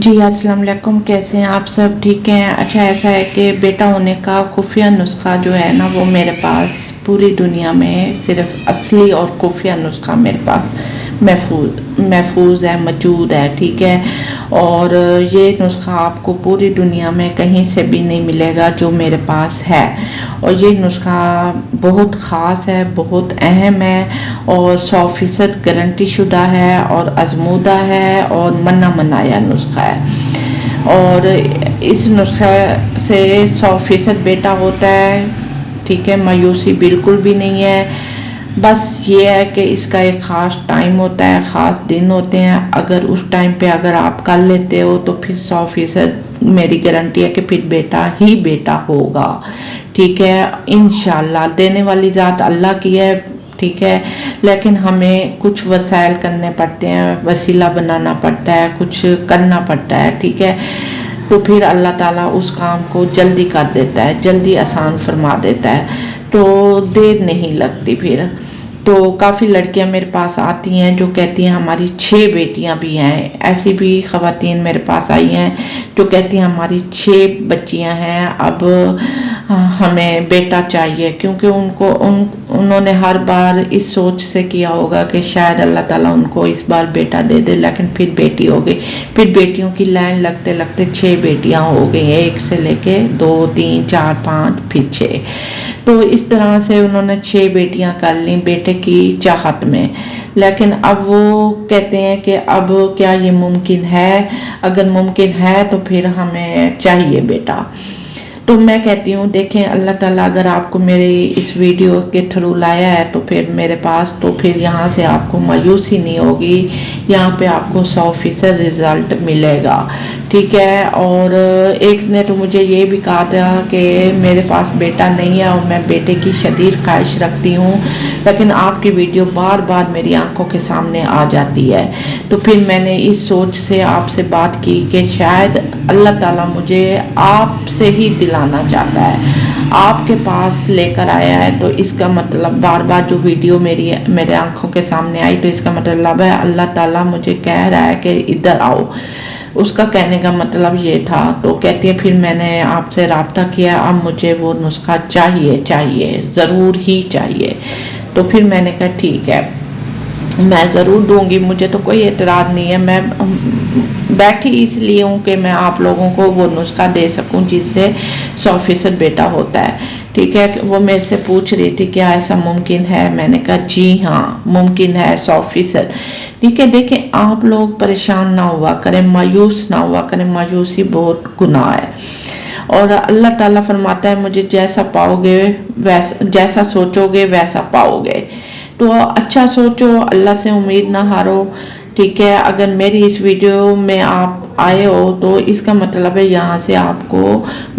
जी अस्सलाम वालेकुम, कैसे हैं आप सब? ठीक हैं? अच्छा, ऐसा है कि बेटा होने का खुफिया नुस्खा जो है ना, वो मेरे पास पूरी दुनिया में सिर्फ असली और खुफिया नुस्खा मेरे पास महफूज है, मौजूद है। ठीक है, और ये नुस्खा आपको पूरी दुनिया में कहीं से भी नहीं मिलेगा जो मेरे पास है। और ये नुस्खा बहुत ख़ास है, बहुत अहम है और 100% गारंटी शुदा है और आजमूदा है और मना मनाया नुस्खा है। और इस नुस्खे से 100% बेटा होता है। ठीक है, मायूसी बिल्कुल भी नहीं है। बस ये है कि इसका एक ख़ास टाइम होता है, ख़ास दिन होते हैं। अगर उस टाइम पे अगर आप कर लेते हो तो फिर 100% मेरी गारंटी है कि फिर बेटा ही बेटा होगा। ठीक है, इंशाल्लाह। देने वाली ज़ात अल्लाह की है। ठीक है, लेकिन हमें कुछ वसाइल करने पड़ते हैं, वसीला बनाना पड़ता है, कुछ करना पड़ता है। ठीक है, तो फिर अल्लाह ताला उस काम को जल्दी कर देता है, जल्दी आसान फरमा देता है, तो देर नहीं लगती फिर। तो काफ़ी लड़कियां मेरे पास आती हैं जो कहती हैं हमारी 6 बेटियां भी हैं। ऐसी भी ख़वातीन मेरे पास आई हैं जो कहती हैं हमारी 6 बच्चियां हैं, अब हमें बेटा चाहिए। क्योंकि उन्होंने हर बार इस सोच से किया होगा कि शायद अल्लाह ताला उनको इस बार बेटा दे दे, लेकिन फिर बेटी हो गई। फिर बेटियों की लाइन लगते लगते 6 बेटियां हो गई, एक से लेके 2 3 4 5 फिर 6। तो इस तरह से उन्होंने 6 बेटियां कर ली बेटे की चाहत में। लेकिन अब वो कहते हैं कि अब क्या ये मुमकिन है? अगर मुमकिन है तो फिर हमें चाहिए बेटा। तो मैं कहती हूँ, देखें, अल्लाह ताला अगर आपको मेरे इस वीडियो के थ्रू लाया है तो फिर मेरे पास, तो फिर यहाँ से आपको मायूसी नहीं होगी, यहाँ पे आपको 100% रिज़ल्ट मिलेगा। ठीक है, और एक ने तो मुझे ये भी कहा था कि मेरे पास बेटा नहीं है और मैं बेटे की शदीद ख्वाहिश रखती हूँ, लेकिन आपकी वीडियो बार बार मेरी आंखों के सामने आ जाती है। तो फिर मैंने इस सोच से आपसे बात की कि शायद अल्लाह ताला मुझे आपसे ही दिलाना चाहता है, आपके पास लेकर आया है। तो इसका मतलब बार बार जो वीडियो मेरे आंखों के सामने आई, तो इसका मतलब है अल्लाह ताला मुझे कह रहा है कि इधर आओ। उसका कहने का मतलब ये था। तो कहती है फिर मैंने आपसे राब्ता किया, अब मुझे वो नुस्खा चाहिए, ज़रूर ही चाहिए। तो फिर मैंने कहा ठीक है, मैं ज़रूर दूंगी, मुझे तो कोई एतराज़ नहीं है। मैं बैठी इसलिए हूँ कि मैं आप लोगों को वो नुस्खा दे सकूँ जिससे 100% बेटा होता है। ठीक है, वो मेरे से पूछ रही थी क्या ऐसा मुमकिन है? मैंने कहा जी हाँ, मुमकिन है 100%। ठीक है, देखें, आप लोग परेशान ना हुआ करें, मायूस ना हुआ करें, मायूसी बहुत गुनाह है। और अल्लाह ताला फरमाता है मुझे जैसा पाओगे वैसा, जैसा सोचोगे वैसा पाओगे। तो अच्छा सोचो, अल्लाह से उम्मीद ना हारो। ठीक है, अगर मेरी इस वीडियो में आप आए हो तो इसका मतलब है यहाँ से आपको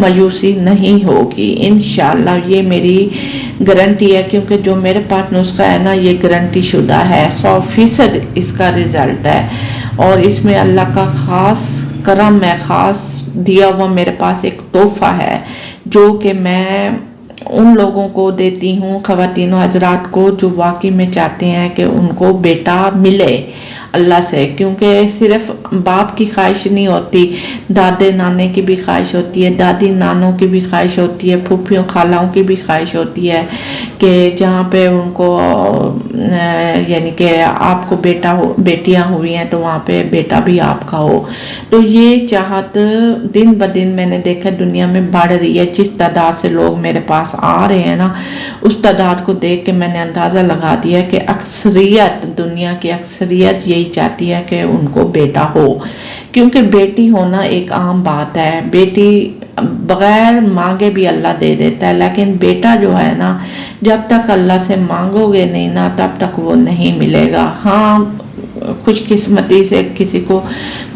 मायूसी नहीं होगी इंशाल्लाह। ये मेरी गारंटी है, क्योंकि जो मेरे पास नुस्खा है ना, ये गारंटी शुदा है, 100% इसका रिजल्ट है। और इसमें अल्लाह का ख़ास करम है, ख़ास दिया हुआ मेरे पास एक तोहफा है जो कि मैं उन लोगों को देती हूँ, ख़वातीनों हजरात को, जो वाकई में चाहते हैं कि उनको बेटा मिले अल्लाह से। क्योंकि सिर्फ बाप की ख्वाहिश नहीं होती, दादे नाने की भी ख्वाहिश होती है, दादी नानों की भी ख्वाहिश होती है, फूफियों खालाओं की भी ख्वाहिश होती है कि जहाँ पे उनको यानी कि आपको बेटा हो, बेटियाँ हुई हैं तो वहाँ पे बेटा भी आपका हो। तो ये चाहत दिन ब दिन मैंने देखा दुनिया में बढ़ रही है। जिस तादाद से लोग मेरे पास आ रहे हैं ना, उस तादाद को देख के मैंने अंदाज़ा लगा दिया कि अक्सरियत, दुनिया की अक्सरियत यही चाहती है कि उनको बेटा हो। क्योंकि बेटी होना एक आम बात है, बेटी बगैर मांगे भी अल्लाह दे देता है, लेकिन बेटा जो है ना, जब तक अल्लाह से मांगोगे नहीं ना, तब तक वो नहीं मिलेगा। हाँ, खुशकिस्मती से किसी को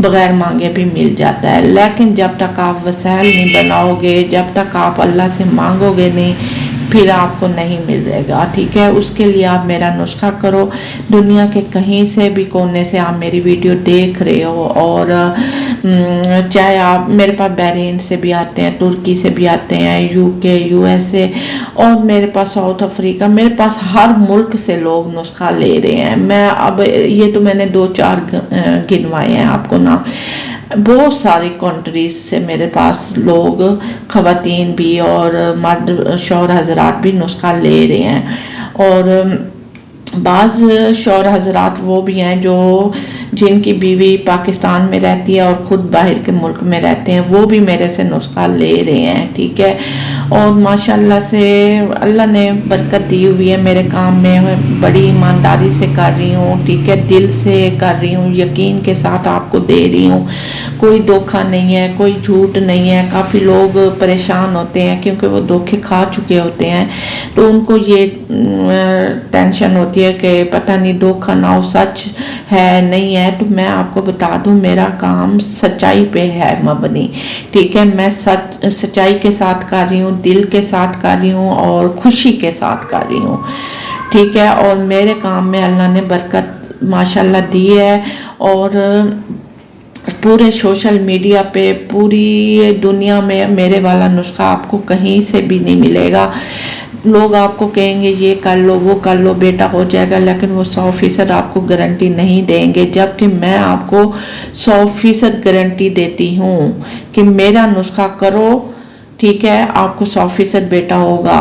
बगैर मांगे भी मिल जाता है, लेकिन जब तक आप वसाइल नहीं बनाओगे, जब तक आप अल्लाह से मांगोगे नहीं, फिर आपको नहीं मिलेगा। ठीक है, उसके लिए आप मेरा नुस्खा करो। दुनिया के कहीं से भी कोने से आप मेरी वीडियो देख रहे हो, और चाहे आप मेरे पास बहरीन से भी आते हैं, तुर्की से भी आते हैं, यूके, यूएसए, और मेरे पास साउथ अफ्रीका, मेरे पास हर मुल्क से लोग नुस्खा ले रहे हैं। मैं अब ये तो मैंने 2-4 गिनवाए हैं आपको ना। बहुत सारी कंट्रीज से मेरे पास लोग, ख़वातीन भी और मर्द शौहर हजरात भी नुस्खा ले रहे हैं। और बाज़ शौहर हजरात वो भी हैं जो जिनकी बीवी पाकिस्तान में रहती है और ख़ुद बाहर के मुल्क में रहते हैं, वो भी मेरे से नुस्खा ले रहे हैं, ठीक है। और माशाल्लाह से अल्लाह ने बरकत दी हुई है मेरे काम में, बड़ी ईमानदारी से कर रही हूँ, ठीक है, दिल से कर रही हूँ, यकीन के साथ आपको दे रही हूँ, कोई धोखा नहीं है, कोई झूठ नहीं है। काफ़ी लोग परेशान होते हैं क्योंकि वो धोखे खा चुके होते हैं, तो उनको ये टेंशन होती है कि पता नहीं धोखा ना हो, सच है नहीं है। तो मैं आपको बता दूं, मेरा काम सच्चाई पे है मबनी, ठीक है। मैं सच्चाई के साथ कर रही हूँ, दिल के साथ कर रही हूँ और खुशी के साथ कर रही हूँ, ठीक है। और मेरे काम में अल्लाह ने बरकत माशाल्लाह दी है। और पूरे सोशल मीडिया पे, पूरी दुनिया में मेरे वाला नुस्खा आपको कहीं से भी नहीं मिलेगा। लोग आपको कहेंगे ये कर लो, वो कर लो, बेटा हो जाएगा, लेकिन वो 100% आपको गारंटी नहीं देंगे, जबकि मैं आपको 100% गारंटी देती हूँ कि मेरा नुस्खा करो, ठीक है, आपको 100% बेटा होगा।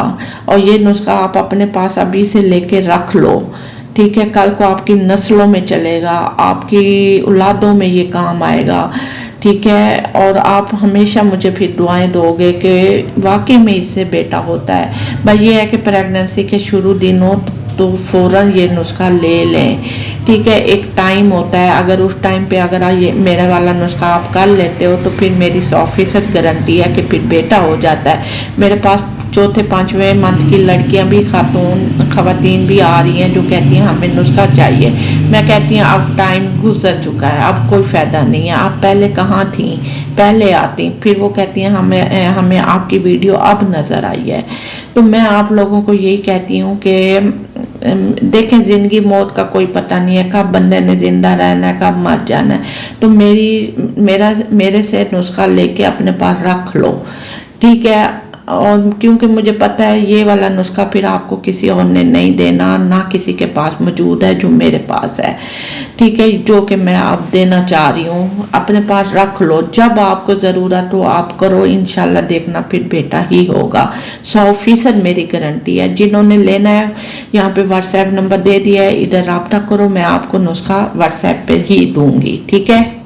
और ये नुस्खा आप अपने पास अभी से लेके रख लो, ठीक है, कल को आपकी नस्लों में चलेगा, आपकी औलादों में ये काम आएगा, ठीक है। और आप हमेशा मुझे फिर दुआएं दोगे कि वाकई में इससे बेटा होता है। भाई ये है कि प्रेगनेंसी के शुरू दिनों तो फ़ौरन ये नुस्खा ले लें, ठीक है। एक टाइम होता है, अगर उस टाइम पे अगर ये मेरा वाला नुस्खा आप कर लेते हो तो फिर मेरी 100% गारंटी है कि फिर बेटा हो जाता है। मेरे पास चौथे पाँचवें मंथ की लड़कियां भी, ख़वातीन भी आ रही हैं जो कहती हैं हमें नुस्खा चाहिए। मैं कहती हूँ अब टाइम गुजर चुका है, अब कोई फ़ायदा नहीं है, आप पहले कहाँ थी, पहले आती। फिर वो कहती हैं हमें आपकी वीडियो अब नज़र आई है। तो मैं आप लोगों को यही कहती हूँ कि देखें, ज़िंदगी मौत का कोई पता नहीं है, कब बंदे ने ज़िंदा रहना है, कब मर जाना है। तो मेरे से नुस्खा लेके अपने पास रख लो, ठीक है। और क्योंकि मुझे पता है ये वाला नुस्खा फिर आपको किसी और ने नहीं देना, ना किसी के पास मौजूद है जो मेरे पास है, ठीक है, जो कि मैं आप देना चाह रही हूँ। अपने पास रख लो, जब आपको ज़रूरत हो आप करो, इंशाल्लाह देखना फिर बेटा ही होगा। 100% मेरी गारंटी है। जिन्होंने लेना है यहाँ पे व्हाट्सएप नंबर दे दिया है, इधर रब्ता करो, मैं आपको नुस्खा व्हाट्सएप पे ही दूंगी, ठीक है।